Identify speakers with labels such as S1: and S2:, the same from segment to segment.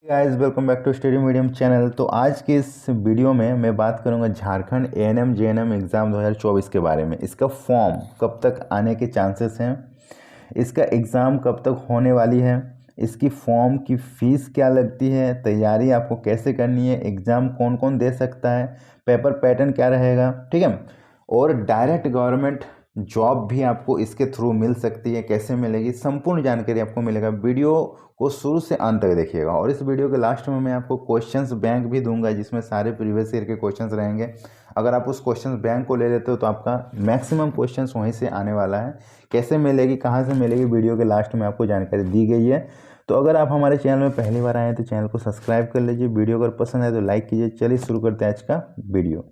S1: Guys welcome back to Study Medium channel. तो आज के इस वीडियो में मैं बात करूंगा झारखंड एएनएम जेएनएम एग्ज़ाम 2024 के बारे में। इसका फॉर्म कब तक आने के चांसेस हैं, इसका एग्ज़ाम कब तक होने वाली है, इसकी फॉर्म की फ़ीस क्या लगती है, तैयारी आपको कैसे करनी है, एग्ज़ाम कौन कौन दे सकता है, पेपर पैटर्न क्या रहेगा, ठीक है। और डायरेक्ट गवर्नमेंट जॉब भी आपको इसके थ्रू मिल सकती है, कैसे मिलेगी, संपूर्ण जानकारी आपको मिलेगा। वीडियो को शुरू से अंत तक देखिएगा। और इस वीडियो के लास्ट में मैं आपको क्वेश्चंस बैंक भी दूंगा, जिसमें सारे प्रीवियस ईयर के क्वेश्चंस रहेंगे। अगर आप उस क्वेश्चंस बैंक को ले लेते हो तो आपका मैक्सिमम क्वेश्चंस वहीं से आने वाला है। कैसे मिलेगी, कहाँ से मिलेगी, वीडियो के लास्ट में आपको जानकारी दी गई है। तो अगर आप हमारे चैनल में पहली बार आए हैं तो चैनल को सब्सक्राइब कर लीजिए, वीडियो अगर पसंद है तो लाइक कीजिए। चलिए शुरू करते हैं आज का वीडियो।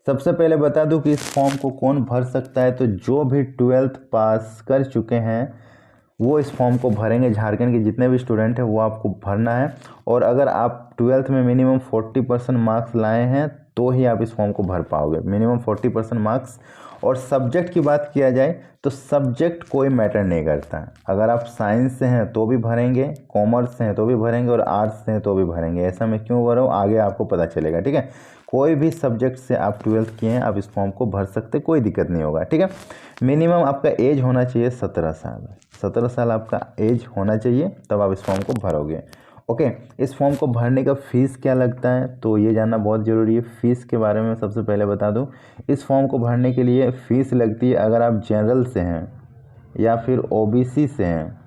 S1: सबसे पहले बता दूं कि इस फॉर्म को कौन भर सकता है। तो जो भी 12th पास कर चुके हैं वो इस फॉर्म को भरेंगे। झारखंड के जितने भी स्टूडेंट हैं वो आपको भरना है। और अगर आप 12th में मिनिमम 40% मार्क्स लाए हैं तो ही आप इस फॉर्म को भर पाओगे, मिनिमम 40% मार्क्स। और सब्जेक्ट की बात किया जाए तो सब्जेक्ट कोई मैटर नहीं करता है। अगर आप साइंस से हैं तो भी भरेंगे, कॉमर्स से हैं तो भी भरेंगे, और आर्ट्स से हैं तो भी भरेंगे। ऐसा मैं क्यों भर रहा हूँ आगे आपको पता चलेगा, ठीक है। कोई भी सब्जेक्ट से आप 12th किए हैं आप इस फॉर्म को भर सकते, कोई दिक्कत नहीं होगा, ठीक है। मिनिमम आपका एज होना चाहिए 17 साल। 17 साल आपका एज होना चाहिए, तब आप इस फॉर्म को भरोगे। ओके, इस फॉर्म को भरने का फ़ीस क्या लगता है तो ये जानना बहुत ज़रूरी है। फ़ीस के बारे में सबसे पहले बता दूं, इस फॉर्म को भरने के लिए फ़ीस लगती है। अगर आप जनरल से हैं या फिर ओबीसी से हैं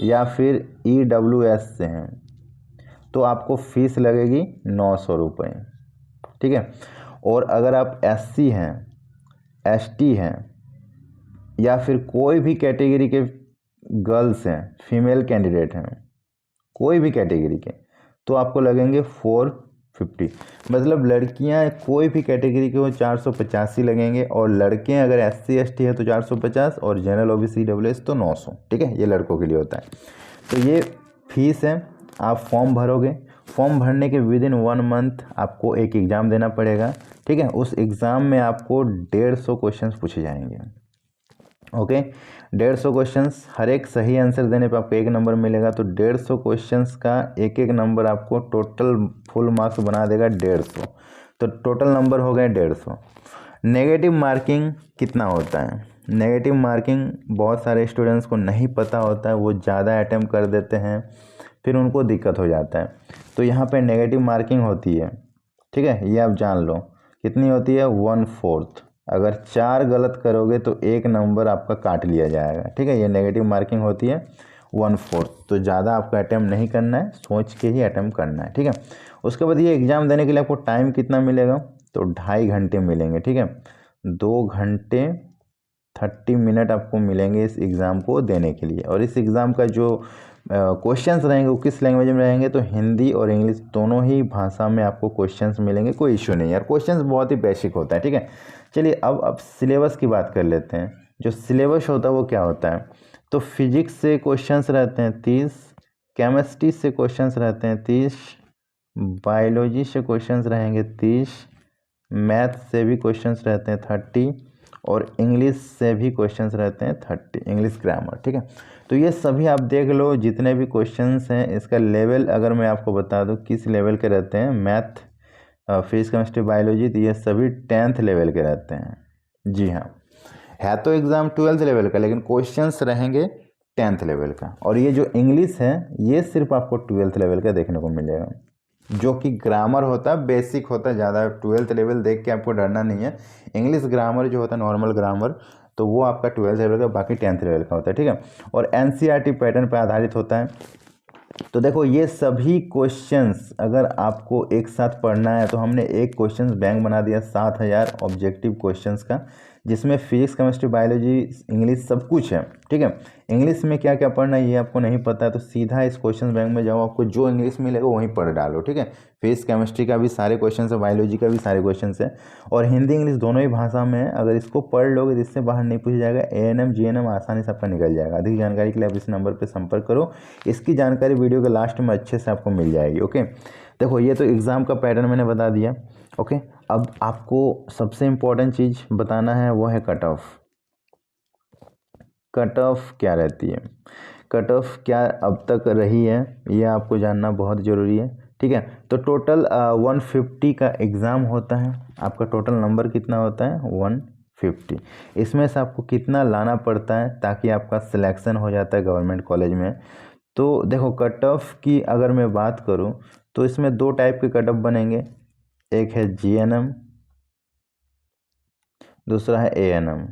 S1: या फिर ईडब्ल्यूएस से हैं तो आपको फ़ीस लगेगी 900 रुपये, ठीक है। और अगर आप एससी हैं, एसटी हैं या फिर कोई भी कैटेगरी के गर्ल्स हैं, फीमेल कैंडिडेट हैं, कोई भी कैटेगरी के, तो आपको लगेंगे 450। मतलब लड़कियां कोई भी कैटेगरी के हो 450 ही लगेंगे, और लड़के अगर एससी एसटी है तो 450, और जनरल ओबीसी डब्ल्यूएस तो 900, ठीक है। ये लड़कों के लिए होता है। तो ये फीस है। आप फॉर्म भरोगे, फॉर्म भरने के विदिन 1 मंथ आपको एक एग्ज़ाम देना पड़ेगा, ठीक है। उस एग्ज़ाम में आपको 150 क्वेश्चन पूछे जाएंगे। ओके, 150 क्वेश्चंस, हर एक सही आंसर देने पे आपको 1 नंबर मिलेगा। तो 150 क्वेश्चंस का एक एक नंबर आपको टोटल फुल मार्क्स बना देगा 150। तो टोटल नंबर हो गए 150। नेगेटिव मार्किंग कितना होता है? नेगेटिव मार्किंग बहुत सारे स्टूडेंट्स को नहीं पता होता है, वो ज़्यादा अटैम्प्ट कर देते हैं, फिर उनको दिक्कत हो जाता है। तो यहाँ पे नेगेटिव मार्किंग होती है, ठीक है, ये आप जान लो। कितनी होती है? 1/4। अगर 4 गलत करोगे तो 1 नंबर आपका काट लिया जाएगा, ठीक है। ये नेगेटिव मार्किंग होती है 1/4। तो ज़्यादा आपको अटैम्प्ट नहीं करना है, सोच के ही अटैम्प्ट करना है, ठीक है। उसके बाद ये एग्ज़ाम देने के लिए आपको टाइम कितना मिलेगा? तो 2.5 घंटे मिलेंगे, ठीक है। 2 घंटे 30 मिनट आपको मिलेंगे इस एग्ज़ाम को देने के लिए। और इस एग्ज़ाम का जो क्वेश्चंस रहेंगे वो किस लैंग्वेज में रहेंगे? तो हिंदी और इंग्लिश दोनों ही भाषा में आपको क्वेश्चंस मिलेंगे, कोई इशू नहीं यार। क्वेश्चंस बहुत ही बेसिक होता है, ठीक है। चलिए अब सिलेबस की बात कर लेते हैं। जो सिलेबस होता है वो क्या होता है? तो फिजिक्स से क्वेश्चंस रहते हैं 30, केमिस्ट्री से क्वेश्चंस रहते हैं 30, बायोलॉजी से क्वेश्चंस रहेंगे 30, मैथ से भी क्वेश्चंस रहते हैं 30, और इंग्लिश से भी क्वेश्चंस रहते हैं 30, इंग्लिश ग्रामर, ठीक है। तो ये सभी आप देख लो, जितने भी क्वेश्चंस हैं इसका लेवल अगर मैं आपको बता दूं किस लेवल के रहते हैं। मैथ, फिजिक्स, केमिस्ट्री, बायोलॉजी, तो ये सभी 10th लेवल के रहते हैं। जी हाँ, है तो एग्ज़ाम 12th लेवल का, लेकिन क्वेश्चंस रहेंगे 10th लेवल का। और ये जो इंग्लिश है ये सिर्फ आपको 12th लेवल का देखने को मिलेगा, जो कि ग्रामर होता है, बेसिक होता है, ज़्यादा 12th लेवल देख के आपको डरना नहीं है। इंग्लिश ग्रामर जो होता है नॉर्मल ग्रामर, तो वो आपका 12th लेवल का, बाकी 10th लेवल का होता है, ठीक है। और एनसीईआरटी पैटर्न पर आधारित होता है। तो देखो ये सभी क्वेश्चंस अगर आपको एक साथ पढ़ना है तो हमने एक क्वेश्चंस बैंक बना दिया 7000 ऑब्जेक्टिव क्वेश्चंस का, जिसमें फिजिक्स, केमिस्ट्री, बायोलॉजी, इंग्लिश सब कुछ है, ठीक है। इंग्लिश में क्या क्या पढ़ना है ये आपको नहीं पता है तो सीधा इस क्वेश्चन बैंक में जाओ, आपको जो इंग्लिश मिलेगा वहीं पढ़ डालो, ठीक है। फिजिक्स केमिस्ट्री का भी सारे क्वेश्चन है, बायोलॉजी का भी सारे क्वेश्चन है, और हिंदी इंग्लिश दोनों ही भाषा में है। अगर इसको पढ़ लोगे तो इससे बाहर नहीं पूछा जाएगा। एएनएम जीएनएम आसानी से आपका निकल जाएगा। अधिक जानकारी के लिए आप इस नंबर पर संपर्क करो। इसकी जानकारी वीडियो के लास्ट में अच्छे से आपको मिल जाएगी। ओके, देखो ये तो एग्ज़ाम का पैटर्न मैंने बता दिया। ओके, अब आपको सबसे इम्पोर्टेंट चीज़ बताना है वो है कट ऑफ। कट ऑफ क्या रहती है, कट ऑफ क्या अब तक रही है ये आपको जानना बहुत ज़रूरी है, ठीक है। तो टोटल 150 का एग्ज़ाम होता है। आपका टोटल नंबर कितना होता है 150। इसमें से आपको कितना लाना पड़ता है ताकि आपका सिलेक्शन हो जाता है गवर्नमेंट कॉलेज में। तो देखो कट ऑफ की अगर मैं बात करूं तो इसमें 2 टाइप के कट ऑफ बनेंगे, एक है जीएनएम, दूसरा है एएनएम।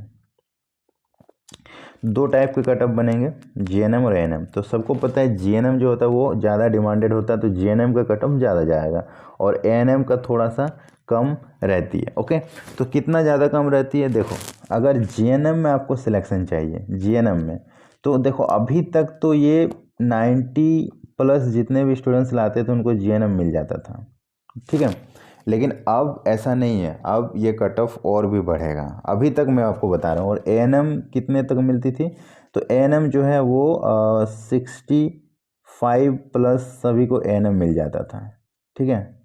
S1: 2 टाइप के कट ऑफ बनेंगे, जीएनएम और एएनएम। तो सबको पता है जीएनएम जो होता है वो ज़्यादा डिमांडेड होता है, तो जीएनएम का कट ऑफ ज़्यादा जाएगा और एएनएम का थोड़ा सा कम रहती है। ओके, तो कितना ज़्यादा कम रहती है, देखो अगर जीएनएम में आपको सिलेक्शन चाहिए जीएनएम में, तो देखो अभी तक तो ये 90+ जितने भी स्टूडेंट्स लाते थे उनको जीएनएम मिल जाता था, ठीक है। लेकिन अब ऐसा नहीं है, अब ये कट ऑफ और भी बढ़ेगा। अभी तक मैं आपको बता रहा हूँ। और एएनएम कितने तक मिलती थी, तो एएनएम जो है वो 65+ सभी को एएनएम मिल जाता था, ठीक है।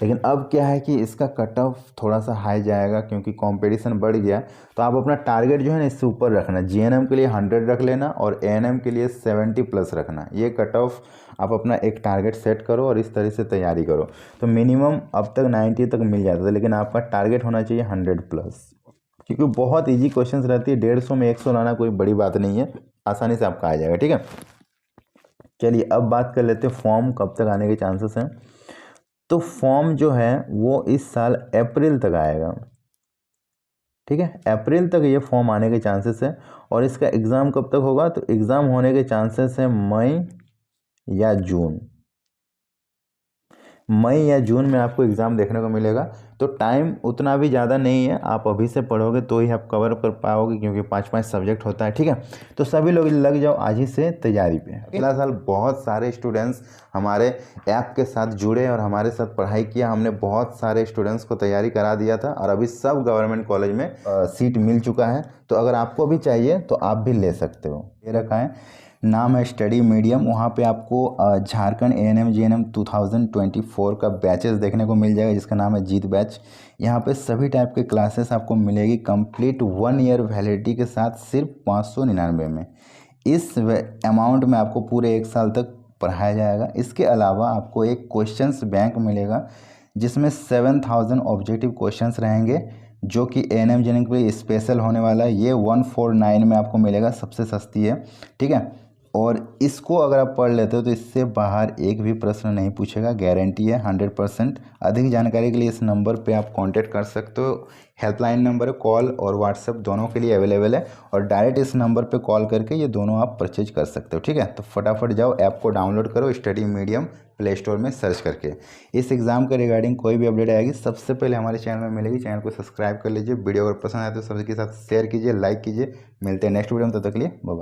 S1: लेकिन अब क्या है कि इसका कट ऑफ थोड़ा सा हाई जाएगा क्योंकि कंपटीशन बढ़ गया। तो आप अपना टारगेट जो है ना इससे ऊपर रखना, जीएनएम के लिए 100 रख लेना और एएनएम के लिए 70+ रखना। ये कट ऑफ आप अपना एक टारगेट सेट करो और इस तरह से तैयारी करो। तो मिनिमम अब तक 90 तक मिल जाता था, लेकिन आपका टारगेट होना चाहिए 100+, क्योंकि बहुत ईजी क्वेश्चंस रहती है। 150 में 100 लाना कोई बड़ी बात नहीं है, आसानी से आपका आ जाएगा, ठीक है। चलिए अब बात कर लेते हैं फॉर्म कब तक आने के चांसेस हैं। तो फॉर्म जो है वो इस साल अप्रैल तक आएगा, ठीक है। अप्रैल तक ये फॉर्म आने के चांसेस है। और इसका एग्ज़ाम कब तक होगा, तो एग्ज़ाम होने के चांसेस है मई या जून। मई या जून में आपको एग्ज़ाम देखने को मिलेगा। तो टाइम उतना भी ज़्यादा नहीं है, आप अभी से पढ़ोगे तो ही आप कवर कर पाओगे, क्योंकि 5-5 सब्जेक्ट होता है, ठीक है। तो सभी लोग लग जाओ आज ही से तैयारी पे। अगला साल बहुत सारे स्टूडेंट्स हमारे ऐप के साथ जुड़े और हमारे साथ पढ़ाई किया। हमने बहुत सारे स्टूडेंट्स को तैयारी करा दिया था और अभी सब गवर्नमेंट कॉलेज में सीट मिल चुका है। तो अगर आपको भी चाहिए तो आप भी ले सकते हो। ये रखा है, नाम है स्टडी मीडियम। वहाँ पे आपको झारखंड एएनएम जीएनएम 2024 का बैचेस देखने को मिल जाएगा, जिसका नाम है जीत बैच। यहाँ पे सभी टाइप के क्लासेस आपको मिलेगी कंप्लीट 1 ईयर वैलिडिटी के साथ सिर्फ 599 में। इस अमाउंट में आपको पूरे 1 साल तक पढ़ाया जाएगा। इसके अलावा आपको एक क्वेश्चंस बैंक मिलेगा जिसमें 7000 ऑब्जेक्टिव क्वेश्चंस रहेंगे, जो कि एएनएम जीएनएम के लिए स्पेशल होने वाला है। ये 149 में आपको मिलेगा, सबसे सस्ती है, ठीक है। और इसको अगर आप पढ़ लेते हो तो इससे बाहर एक भी प्रश्न नहीं पूछेगा, गारंटी है 100%। अधिक जानकारी के लिए इस नंबर पे आप कांटेक्ट कर सकते हो। हेल्पलाइन नंबर है, कॉल और व्हाट्सएप दोनों के लिए अवेलेबल है। और डायरेक्ट इस नंबर पे कॉल करके ये दोनों आप परचेज कर सकते हो, ठीक है। तो फटाफट जाओ, ऐप को डाउनलोड करो स्टडी मीडियम प्ले स्टोर में सर्च करके। इस एग्ज़ाम के रिगार्डिंग कोई भी अपडेट आएगी सबसे पहले हमारे चैनल में मिलेगी। चैनल को सब्सक्राइब कर लीजिए। वीडियो अगर पसंद आए तो सभी के साथ शेयर कीजिए, लाइक कीजिए। मिलते हैं नेक्स्ट वीडियो में, तब तक के लिए बाय।